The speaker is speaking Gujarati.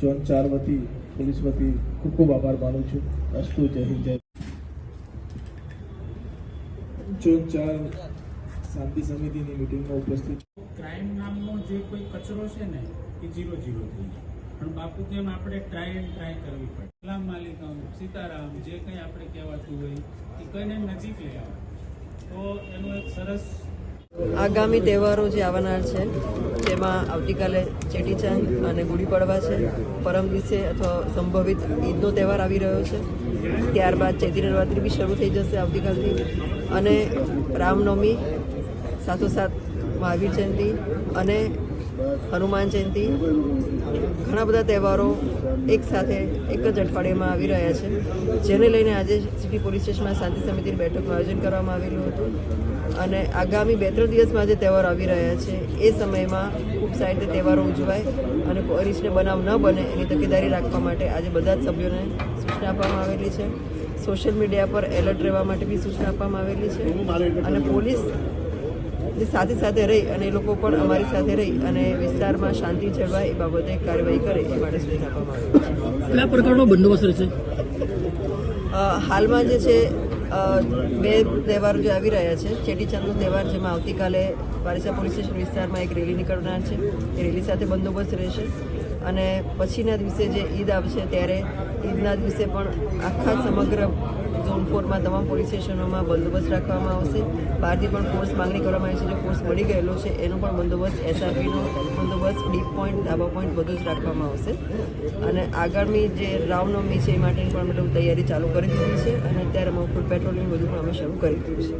ઝોન 4 વતી પોલીસ વતી ખૂબ ખૂબ આભાર માનું છું. અસ્તુ. જય હિન્દ. જય ઝોન 4 શાંતિ સમિતિની મીટિંગમાં ઉપસ્થિત. ક્રાઇમ નામનો જે કોઈ કચરો છે ને એ 0-0 થઈ જાય. પણ બાપુ કેમ આપણે ટ્રાય કરવી પડે. સલામ માલિકમ, સીતારામ, જે કંઈ આપણે કહેવાતું હોય એ કઈને નજીક લઈ આવે તો એનું એક સરસ. આગામી તહેવારો જે આવનાર છે તેમાં આવતીકાલે ચેટીચાંદ અને ગુડી પડવા છે. પરમ દિવસે અથવા સંભવિત ઈદનો તહેવાર આવી રહ્યો છે. ત્યારબાદ ચૈત્રી નવરાત્રિ બી શરૂ થઈ જશે આવતીકાલથી. અને રામનવમી, સાથોસાથ મહાવીર જયંતિ અને હનુમાન જયંતિ, ઘણા બધા તહેવારો એક સાથે એક જ અઠવાડિયામાં આવી રહ્યા છે, જેને લઈને આજે સિટી પોલીસ સ્ટેશનમાં શાંતિ સમિતિની બેઠકનું આયોજન કરવામાં આવેલું હતું. અને આગામી 2-3 દિવસમાં જે તહેવારો આવી રહ્યા છે એ સમયમાં ખૂબ સારી રીતે તહેવારો ઉજવાય અને પોલીસને બનાવ ન બને એની તકેદારી રાખવા માટે આજે બધા જ સભ્યોને સૂચના આપવામાં આવેલી છે. સોશિયલ મીડિયા પર એલર્ટ રહેવા માટે બી સૂચના આપવામાં આવેલી છે. અને પોલીસ સાથે સાથે રહી અને એ લોકો પણ અમારી સાથે રહી અને વિસ્તારમાં શાંતિ જળવાય એ બાબતે કાર્યવાહી કરે એ માટે સૂચના આપવામાં આવેલી છે. કયા પ્રકારનો બંદોબસ્ત રહેશે? હાલમાં જે છે 2 તહેવારો જે આવી રહ્યા છે, ચેટીચાંદનો તહેવાર જેમાં આવતીકાલે વારિસા પોલીસ સ્ટેશન વિસ્તારમાં એક રેલી નીકળનાર છે, એ રેલી સાથે બંદોબસ્ત રહેશે. અને પછીના દિવસે જે ઈદ આવશે ત્યારે ઈદના દિવસે પણ આખા સમગ્ર ઝોન 4માં તમામ પોલીસ સ્ટેશનોમાં બંદોબસ્ત રાખવામાં આવશે. બહારથી પણ ફોર્સ માંગણી કરવામાં આવી છે, જે ફોર્સ મળી ગયેલો છે એનો પણ બંદોબસ્ત, SRPનો બંદોબસ્ત, ડીપ પોઈન્ટ, ધાબા પોઈન્ટ બધું જ રાખવામાં આવશે. અને આગામી જે રામનવમી છે એ માટેની પણ અમે તૈયારી ચાલુ કરી દીધી છે અને અત્યારે ફૂલ પેટ્રોલિંગ બધું પણ અમે શરૂ કરી દીધું છે.